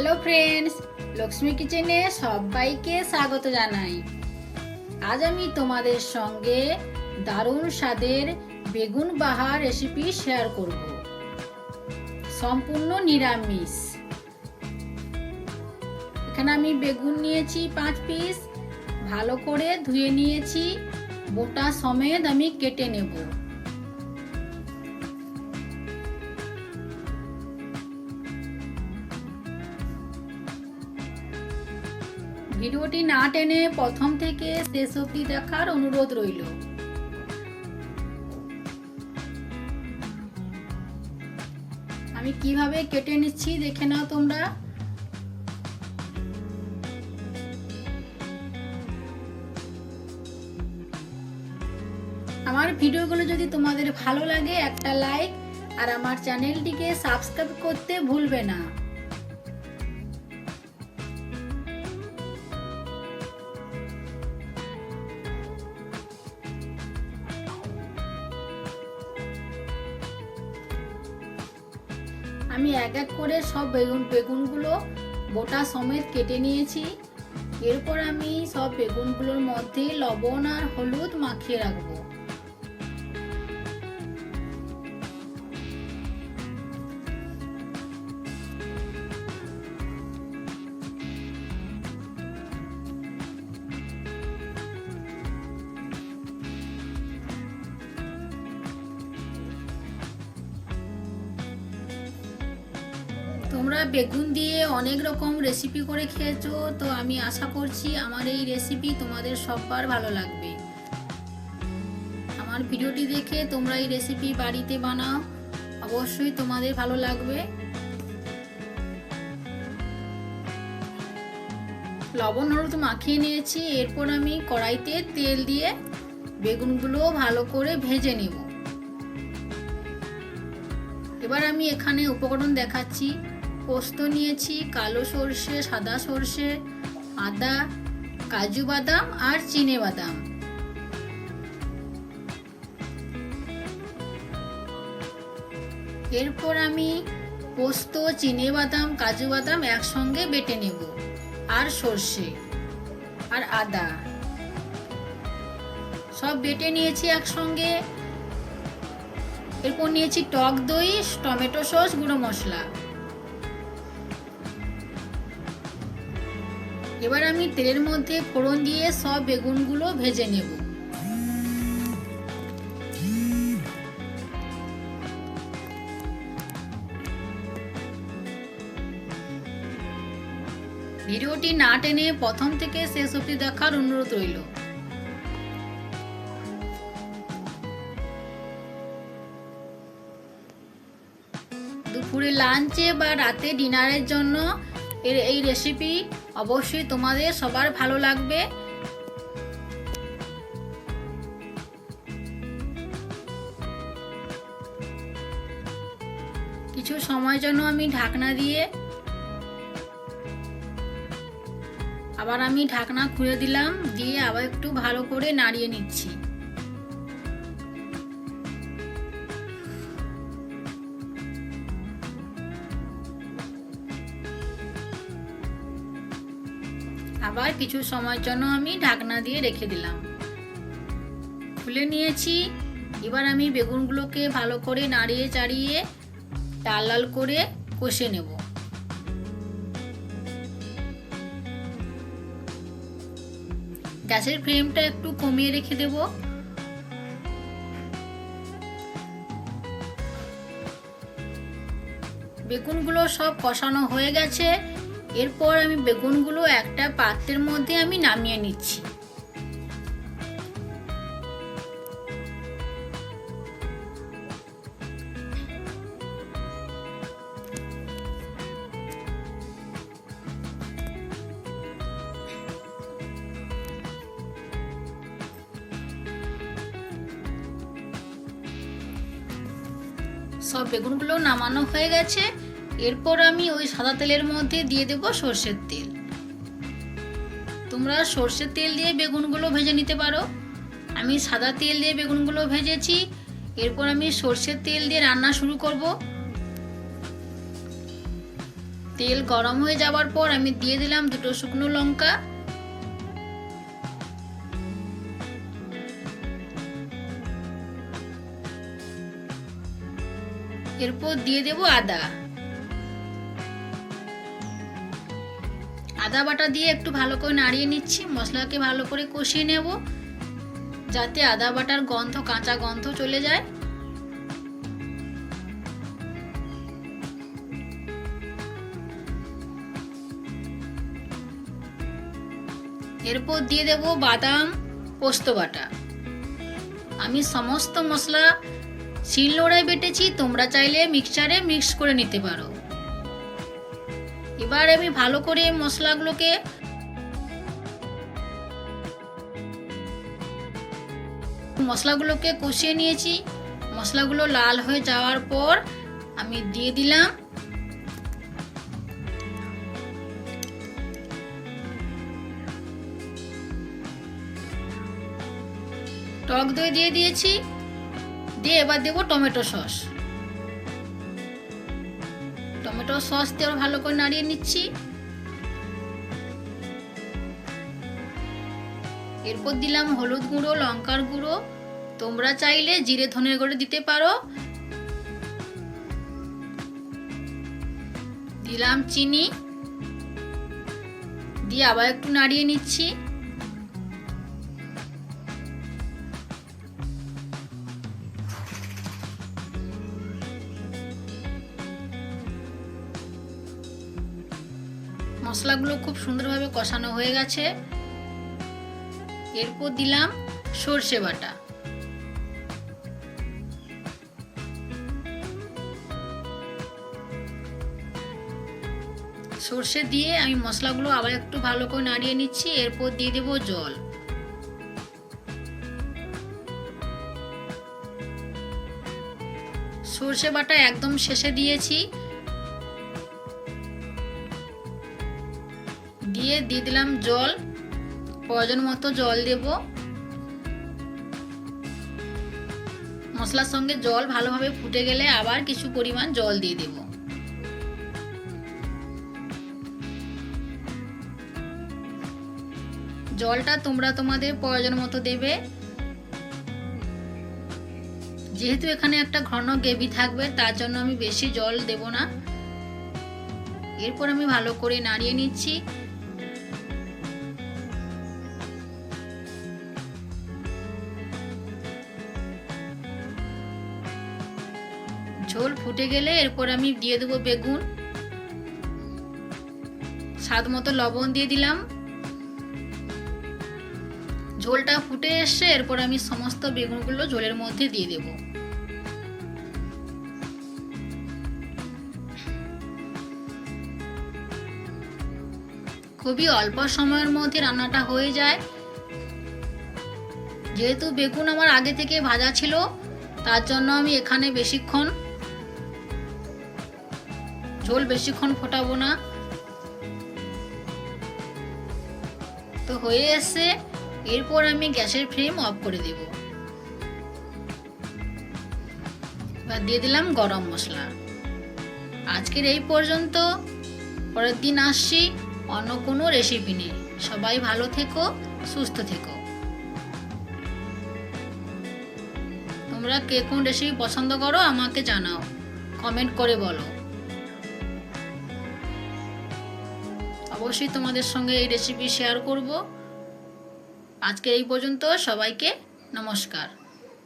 Hello friends, Lakshmi কিচেনে সবাইকে স্বাগত জানাই। আজ আমি তোমাদের সঙ্গে দারুণ স্বাদের বেগুন বাহার রেসিপি শেয়ার করব। সম্পূর্ণ নিরামিষ। এখানে আমি বেগুন নিয়েছি 5 পিস, ভালো করে ধুয়ে নিয়েছি, বোটা সমেত আমি কেটে নেব। ভিডিওটি না টেনে প্রথম থেকে শেষ অবধি দেখার অনুরোধ রইল। আমি কিভাবে কেটে নিচ্ছি দেখে নাও তোমরা। আমার ভিডিওগুলো যদি তোমাদের ভালো লাগে একটা লাইক আর আমার চ্যানেলটিকে সাবস্ক্রাইব করতে ভুলবে না। আমি এক এক করে সব বেগুনগুলো বোটা সমেত কেটে নিয়েছি। এরপর আমি সব বেগুনগুলোর মধ্যে লবণ আর হলুদ মাখিয়ে রাখবো। তোমরা বেগুন দিয়ে অনেক রকম রেসিপি করে খেয়েছো, তো আমি আশা করছি আমার এই রেসিপি তোমাদের সবার ভালো লাগবে। আমার ভিডিওটি দেখে তোমরা এই রেসিপি বাড়িতে বানাও, অবশ্যই তোমাদের ভালো লাগবে। লবণ হলুদ মাখিয়ে নিয়েছি। এরপর আমি কড়াইতে তেল দিয়ে বেগুনগুলো ভালো করে ভেজে নেব। এবার আমি এখানে উপকরণ দেখাচ্ছি। পোস্ত নিয়েছি, কালো সর্ষে, সাদা সর্ষে, আদা, কাজু বাদাম আর চিনে বাদাম। এরপর আমি পোস্ত, চিনে বাদাম, কাজু বাদাম একসঙ্গে বেটে নেব, আর সর্ষে আর আদা সব বেটে নিয়েছি একসঙ্গে। এরপর নিয়েছি টক দই, টমেটো সস, গুঁড়ো মশলা। এবার আমি তেলের মধ্যে ফোড়ন দিয়ে সব বেগুনগুলো ভেজে নেব। ভিডিওটি না টেনে প্রথম থেকে শেষ অবধি দেখার অনুরোধ রইল। দুপুরে লাঞ্চে বা রাতে ডিনারের জন্য এই রেসিপি অবশ্যই তোমাদের সবার ভালো লাগবে। কিছু সময়ের জন্য আমি ঢাকনা দিয়ে আবার আমি ঢাকনা খুলে দিলাম, দিয়ে আবার একটু ভালো করে নাড়িয়ে নিচ্ছি। আবার কিছু সময়ের জন্য আমি ঢাকনা দিয়ে রেখে দিলাম। খুলে নিয়েছি। এবার আমি বেগুনগুলোকে ভালো করে নাড়িয়ে চাড়িয়ে লাল লাল করে কষে নেব। গ্যাসের ফ্লেমটা একটু কমিয়ে রেখে দেব। বেগুনগুলো সব কষানো হয়ে গেছে। এরপর আমি বেগুনগুলো একটা পাত্রের মধ্যে আমি নামিয়ে নিচ্ছি। সব বেগুনগুলো নামানো হয়ে গেছে। এরপর আমি ওই সাদা তেলের মধ্যে দিয়ে দেব সর্ষের তেল। তোমরা সর্ষের তেল দিয়ে বেগুনগুলো ভেজে নিতে পারো। আমি সাদা তেল দিয়ে বেগুনগুলো ভেজেছি। এরপর আমি সর্ষের তেল দিয়ে রান্না শুরু করব। তেল গরম হয়ে যাওয়ার পর আমি দিয়ে দিলাম 2টো শুকনো লঙ্কা, এরপর দিয়ে দেব আদা বাটা দিয়ে একটু ভালো করে নাড়িয়ে নিচ্ছি। মশলাকে ভালো করে কষিয়ে নেব যাতে আদা বাটার গন্ধ, কাঁচা গন্ধ চলে যায়। এরপর দিয়ে দেব বাদাম, পোস্ত বাটা। আমি সমস্ত মশলা শিলনোড়ায় বেটেছি, তোমরা চাইলে মিক্সচারে মিক্স করে নিতে পারো। এবার আমি ভালো করে মশলাগুলোকে কষিয়ে নিয়েছি। মশলাগুলো লাল হয়ে যাওয়ার পর আমি দিয়ে দিলাম টক দই, দিয়ে দিয়েছি। দিয়ে এবার দেব টমেটো সস। টমেটো সস দিয়ে ভালো করে নাড়িয়ে নিচ্ছি। এরপর দিলাম হলুদ গুঁড়ো, লঙ্কার গুঁড়ো, তোমরা চাইলে জিরে ধনের গুঁড়ো দিতে পারো। দিলাম চিনি, দিয়ে আবার একটু নাড়িয়ে নিচ্ছি। মশলাগুলো খুব সুন্দরভাবে কষানো হয়ে গেছে। এরপর দিলাম সর্ষে বাটা। সর্ষে দিয়ে আমি মশলাগুলো আবার একটু ভালো করে নাড়িয়ে নিচ্ছি। এরপর দিয়ে দেব জল। সর্ষে বাটা একদম শেষে দিয়েছি। দিয়ে দিলাম জল, প্রয়োজন মতো জল দেব। মশলার সঙ্গে জল ভালোভাবে ফুটে গেলে আবার কিছু পরিমাণ জল দিয়ে দেব। জলটা তোমরা তোমাদের প্রয়োজন মতো দেবে। যেহেতু এখানে একটা ঘন গ্রেভি থাকবে, তার জন্য আমি বেশি জল দেব না। এরপর আমি ভালো করে নাড়িয়ে নিচ্ছি। ঝোল ফুটে গেলে এরপর আমি দিয়ে দেবো বেগুন। স্বাদ মতো লবণ দিয়ে দিলাম। ঝোলটা ফুটে এসে এরপর আমি সমস্ত বেগুনগুলো ঝোলের মধ্যে দিয়ে দেব। খুবই অল্প সময়ের মধ্যে রান্নাটা হয়ে যায়। যেহেতু বেগুন আমার আগে থেকে ভাজা ছিল, তার জন্য আমি এখানে ঝোল বেশিক্ষণ ফোটাবো না। তো হয়ে এসে এরপর আমি গ্যাসের ফ্লেম অফ করে দেব। এবার দিয়ে দিলাম গরম মশলা। আজকের এই পর্যন্ত, পরের দিন আসছি অন্য কোনো রেসিপি নিয়ে। সবাই ভালো থেকো, সুস্থ থেকো। তোমরা কে কোন রেসিপি পছন্দ করো আমাকে জানাও, কমেন্ট করে বলো। অবশ্যই তোমাদের সঙ্গে এই রেসিপি শেয়ার করব। আজকে এই পর্যন্ত, সবাইকে নমস্কার।